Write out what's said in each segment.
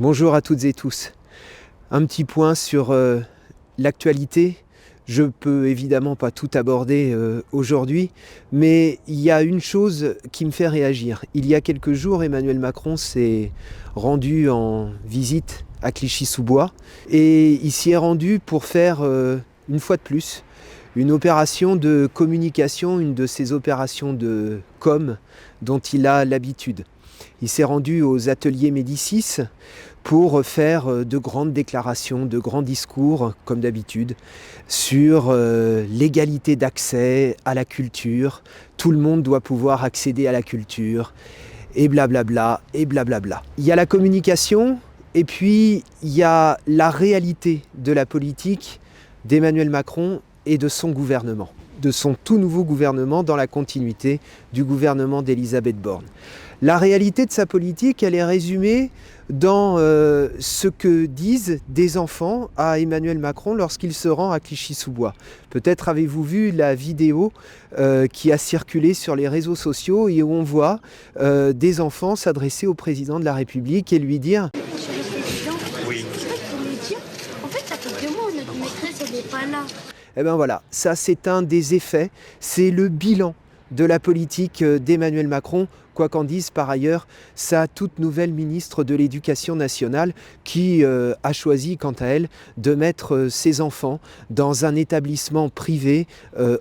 Bonjour à toutes et tous. Un petit point sur l'actualité. Je peux évidemment pas tout aborder aujourd'hui, mais il y a une chose qui me fait réagir. Il y a quelques jours, Emmanuel Macron s'est rendu en visite à Clichy-sous-Bois et il s'y est rendu pour faire, une fois de plus, une opération de communication, une de ces opérations de com dont il a l'habitude. Il s'est rendu aux ateliers Médicis pour faire de grandes déclarations, de grands discours, comme d'habitude, sur l'égalité d'accès à la culture. Tout le monde doit pouvoir accéder à la culture, et blablabla, et blablabla. Il y a la communication, et puis il y a la réalité de la politique d'Emmanuel Macron et de son gouvernement, de son tout nouveau gouvernement dans la continuité du gouvernement d'Elisabeth Borne. La réalité de sa politique, elle est résumée dans ce que disent des enfants à Emmanuel Macron lorsqu'il se rend à Clichy-sous-Bois. Peut-être avez-vous vu la vidéo qui a circulé sur les réseaux sociaux et où on voit des enfants s'adresser au président de la République et lui dire « Monsieur le Président, Oui. est-ce que vous pouvez nous dire, en fait, ça fait 2 mois, notre maîtresse, elle n'est pas là. » Eh bien voilà, ça c'est un des effets, c'est le bilan de la politique d'Emmanuel Macron, quoi qu'en dise par ailleurs sa toute nouvelle ministre de l'Éducation nationale qui a choisi quant à elle de mettre ses enfants dans un établissement privé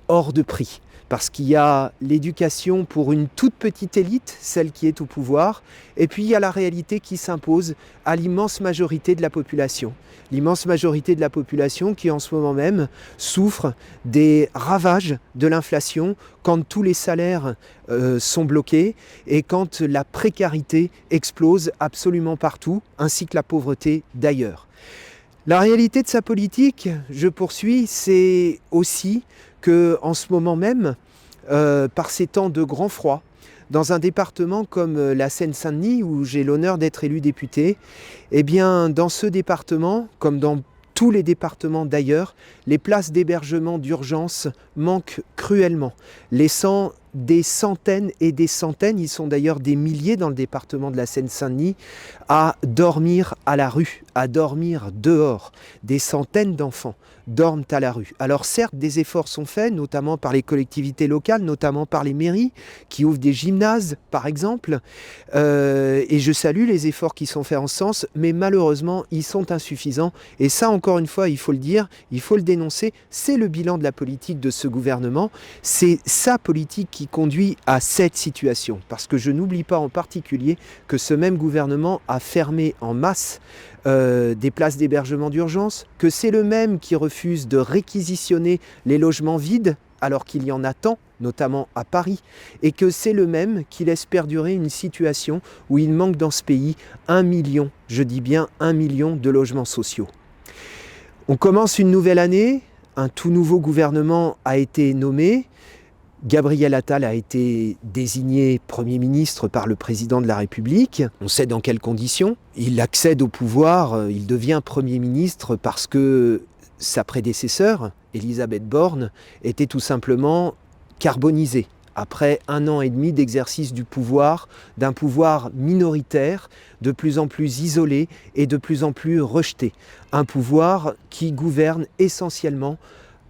hors de prix. Parce qu'il y a l'éducation pour une toute petite élite, celle qui est au pouvoir, et puis il y a la réalité qui s'impose à l'immense majorité de la population. L'immense majorité de la population qui en ce moment même souffre des ravages de l'inflation quand tous les salaires sont bloqués et quand la précarité explose absolument partout, ainsi que la pauvreté d'ailleurs. La réalité de sa politique, je poursuis, c'est aussi qu'en ce moment même, par ces temps de grand froid, dans un département comme la Seine-Saint-Denis, où j'ai l'honneur d'être élu député, eh bien, dans ce département, comme dans tous les départements d'ailleurs, les places d'hébergement d'urgence manquent cruellement, laissant des centaines et des centaines, ils sont d'ailleurs des milliers dans le département de la Seine-Saint-Denis, à dormir à la rue, à dormir dehors. Des centaines d'enfants dorment à la rue. Alors certes, des efforts sont faits, notamment par les collectivités locales, notamment par les mairies, qui ouvrent des gymnases, par exemple, et je salue les efforts qui sont faits en ce sens, mais malheureusement, ils sont insuffisants. Et ça, encore une fois, il faut le dire, il faut le dénoncer, c'est le bilan de la politique de ce gouvernement, c'est sa politique qui conduit à cette situation. Parce que je n'oublie pas en particulier que ce même gouvernement a fermé en masse des places d'hébergement d'urgence, que c'est le même qui refuse de réquisitionner les logements vides alors qu'il y en a tant, notamment à Paris, et que c'est le même qui laisse perdurer une situation où il manque dans ce pays 1 million, je dis bien 1 million de logements sociaux. On commence une nouvelle année, un tout nouveau gouvernement a été nommé, Gabriel Attal a été désigné Premier ministre par le Président de la République. On sait dans quelles conditions. Il accède au pouvoir, il devient Premier ministre parce que sa prédécesseur, Elisabeth Borne, était tout simplement carbonisée. Après 1 an et demi d'exercice du pouvoir, d'un pouvoir minoritaire, de plus en plus isolé et de plus en plus rejeté. Un pouvoir qui gouverne essentiellement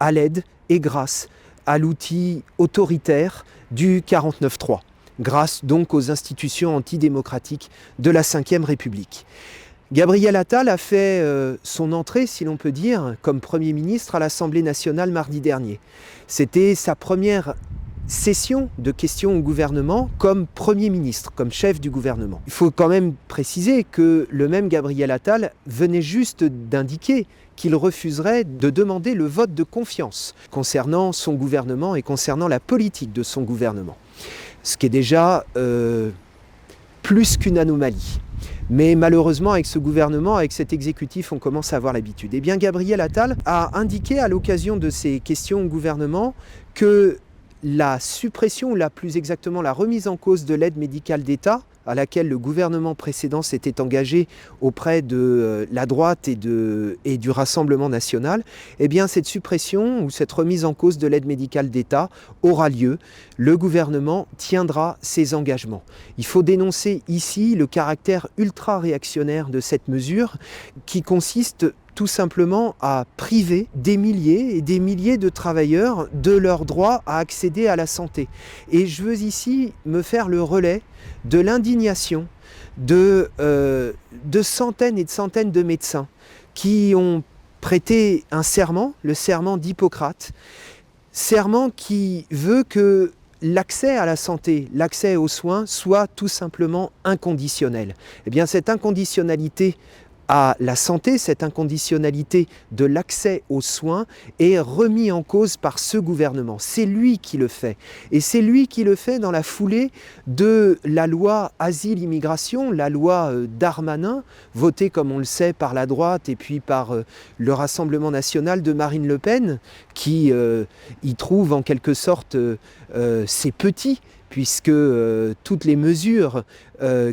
à l'aide et grâce à l'outil autoritaire du 49.3, grâce donc aux institutions antidémocratiques de la Ve République. Gabriel Attal a fait son entrée, si l'on peut dire, comme Premier ministre à l'Assemblée nationale mardi dernier. C'était sa première session de questions au gouvernement comme Premier ministre, comme chef du gouvernement. Il faut quand même préciser que le même Gabriel Attal venait juste d'indiquer qu'il refuserait de demander le vote de confiance concernant son gouvernement et concernant la politique de son gouvernement. Ce qui est déjà plus qu'une anomalie. Mais malheureusement, avec ce gouvernement, avec cet exécutif, on commence à avoir l'habitude. Eh bien, Gabriel Attal a indiqué à l'occasion de ces questions au gouvernement que la suppression, ou plus exactement la remise en cause de l'aide médicale d'État, à laquelle le gouvernement précédent s'était engagé auprès de la droite et du Rassemblement national, eh bien cette suppression ou cette remise en cause de l'aide médicale d'État aura lieu. Le gouvernement tiendra ses engagements. Il faut dénoncer ici le caractère ultra-réactionnaire de cette mesure qui consiste tout simplement à priver des milliers et des milliers de travailleurs de leur droit à accéder à la santé. Et je veux ici me faire le relais de l'indignation de centaines et de centaines de médecins qui ont prêté un serment, le serment d'Hippocrate, serment qui veut que l'accès à la santé, l'accès aux soins soit tout simplement inconditionnel. Eh bien, cette inconditionnalité à la santé, cette inconditionnalité de l'accès aux soins est remis en cause par ce gouvernement. C'est lui qui le fait. Et c'est lui qui le fait dans la foulée de la loi Asile-Immigration, la loi Darmanin, votée, comme on le sait, par la droite et puis par le Rassemblement national de Marine Le Pen, qui y trouve en quelque sorte ses petits, puisque toutes les mesures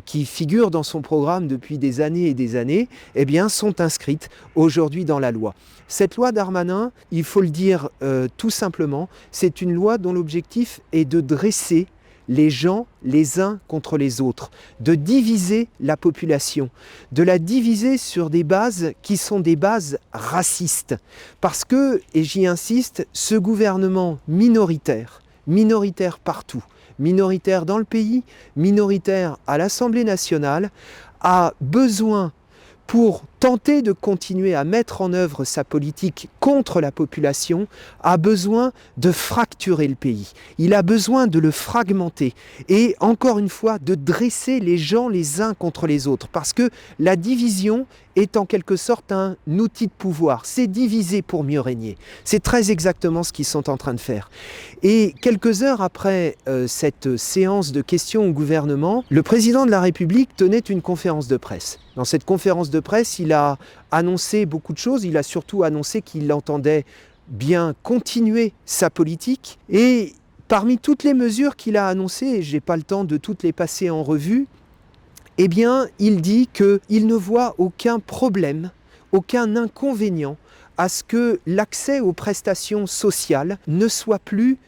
qui figurent dans son programme depuis des années et des années, eh bien, sont inscrites aujourd'hui dans la loi. Cette loi Darmanin, il faut le dire tout simplement, c'est une loi dont l'objectif est de dresser les gens les uns contre les autres, de diviser la population, de la diviser sur des bases qui sont des bases racistes. Parce que, et j'y insiste, ce gouvernement minoritaire partout, minoritaire dans le pays, minoritaire à l'Assemblée nationale, a besoin, pour tenter de continuer à mettre en œuvre sa politique contre la population, a besoin de fracturer le pays. Il a besoin de le fragmenter et, encore une fois, de dresser les gens les uns contre les autres. Parce que la division est en quelque sorte un outil de pouvoir. C'est diviser pour mieux régner. C'est très exactement ce qu'ils sont en train de faire. Et quelques heures après cette séance de questions au gouvernement, le président de la République tenait une conférence de presse. Dans cette conférence de presse, il a annoncé beaucoup de choses. Il a surtout annoncé qu'il entendait bien continuer sa politique. Et parmi toutes les mesures qu'il a annoncées, et je n'ai pas le temps de toutes les passer en revue, eh bien, il dit qu'il ne voit aucun problème, aucun inconvénient à ce que l'accès aux prestations sociales ne soit plus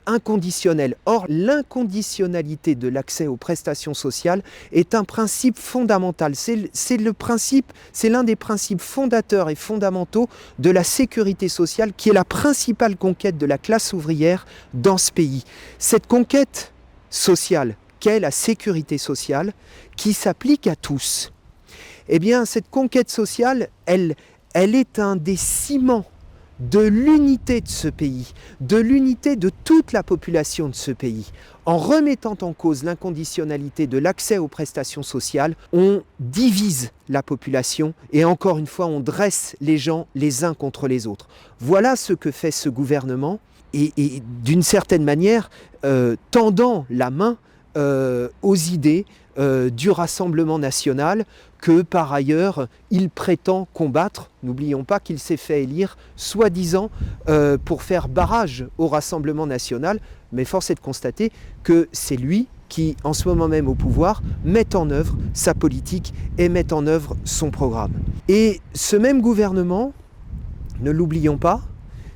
inconditionnel. Or, l'inconditionnalité de l'accès aux prestations sociales est un principe fondamental. C'est l'un des principes fondateurs et fondamentaux de la sécurité sociale, qui est la principale conquête de la classe ouvrière dans ce pays. Cette conquête sociale, qu'est la sécurité sociale, qui s'applique à tous. Eh bien, cette conquête sociale, elle est un des ciments de l'unité de ce pays, de l'unité de toute la population de ce pays. En remettant en cause l'inconditionnalité de l'accès aux prestations sociales, on divise la population et encore une fois, on dresse les gens les uns contre les autres. Voilà ce que fait ce gouvernement et d'une certaine manière, tendant la main aux idées du Rassemblement national que par ailleurs il prétend combattre. N'oublions pas qu'il s'est fait élire soi-disant pour faire barrage au Rassemblement national, mais force est de constater que c'est lui qui, en ce moment même au pouvoir, met en œuvre sa politique et met en œuvre son programme. Et ce même gouvernement, ne l'oublions pas,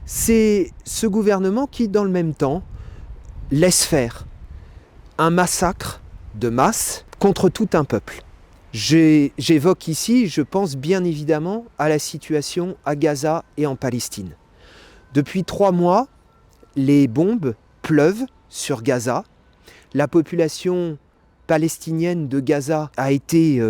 c'est ce gouvernement qui, dans le même temps, laisse faire un massacre de masse contre tout un peuple. J'évoque ici, je pense bien évidemment à la situation à Gaza et en Palestine. Depuis 3 mois, les bombes pleuvent sur Gaza. La population palestinienne de Gaza a été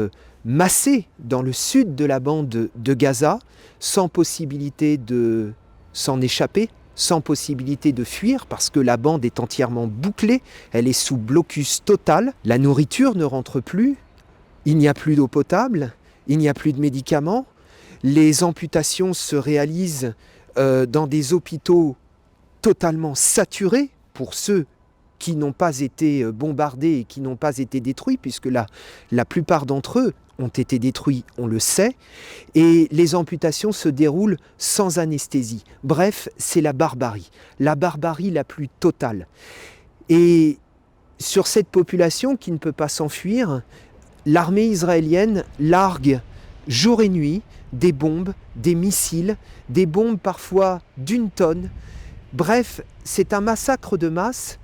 massée dans le sud de la bande de Gaza, sans possibilité de s'en échapper, sans possibilité de fuir parce que la bande est entièrement bouclée, elle est sous blocus total, la nourriture ne rentre plus, il n'y a plus d'eau potable, il n'y a plus de médicaments, les amputations se réalisent dans des hôpitaux totalement saturés pour ceux qui n'ont pas été bombardés et qui n'ont pas été détruits, puisque la plupart d'entre eux ont été détruits, on le sait, et les amputations se déroulent sans anesthésie. Bref, c'est la barbarie la plus totale. Et sur cette population qui ne peut pas s'enfuir, l'armée israélienne largue jour et nuit des bombes, des missiles, des bombes parfois d'1 tonne. Bref, c'est un massacre de masse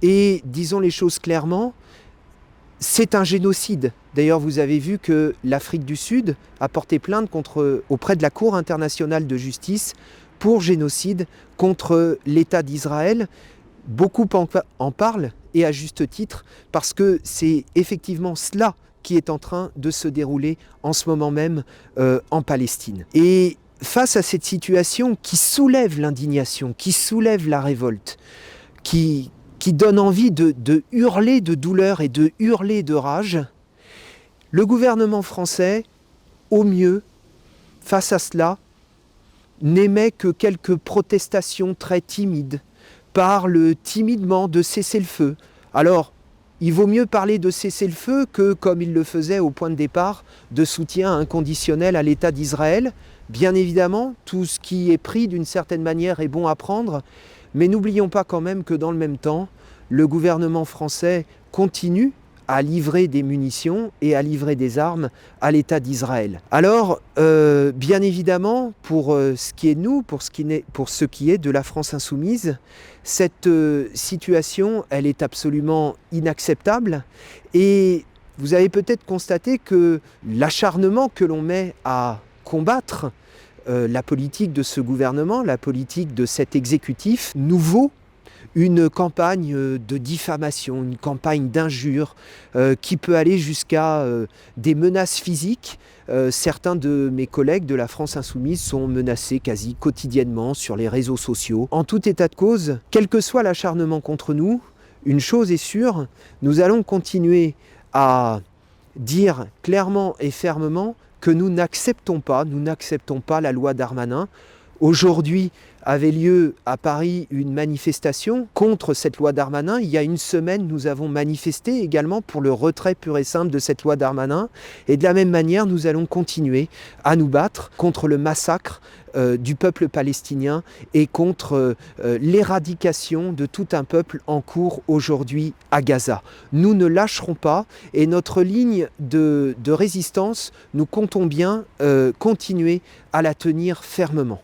et, disons les choses clairement, c'est un génocide. D'ailleurs, vous avez vu que l'Afrique du Sud a porté plainte auprès de la Cour internationale de justice pour génocide contre l'État d'Israël. Beaucoup en parlent, et à juste titre, parce que c'est effectivement cela qui est en train de se dérouler en ce moment même en Palestine. Et face à cette situation qui soulève l'indignation, qui soulève la révolte, qui donne envie de hurler de douleur et de hurler de rage, le gouvernement français, au mieux, face à cela, n'émet que quelques protestations très timides, parle timidement de cessez-le-feu. Alors, il vaut mieux parler de cessez-le-feu que, comme il le faisait au point de départ, de soutien inconditionnel à l'État d'Israël. Bien évidemment, tout ce qui est pris d'une certaine manière est bon à prendre, mais n'oublions pas quand même que dans le même temps, le gouvernement français continue à livrer des munitions et à livrer des armes à l'État d'Israël. Alors, bien évidemment, pour ce qui est de nous, pour ce qui est de la France insoumise, cette situation, elle est absolument inacceptable. Et vous avez peut-être constaté que l'acharnement que l'on met à combattre la politique de ce gouvernement, la politique de cet exécutif nouveau, une campagne de diffamation, une campagne d'injures qui peut aller jusqu'à des menaces physiques. Certains de mes collègues de la France Insoumise sont menacés quasi quotidiennement sur les réseaux sociaux. En tout état de cause, quel que soit l'acharnement contre nous, une chose est sûre, nous allons continuer à dire clairement et fermement que nous n'acceptons pas la loi Darmanin. Aujourd'hui avait lieu à Paris une manifestation contre cette loi Darmanin. Il y a une semaine, nous avons manifesté également pour le retrait pur et simple de cette loi Darmanin. Et de la même manière, nous allons continuer à nous battre contre le massacre du peuple palestinien et contre l'éradication de tout un peuple en cours aujourd'hui à Gaza. Nous ne lâcherons pas et notre ligne de résistance, nous comptons bien continuer à la tenir fermement.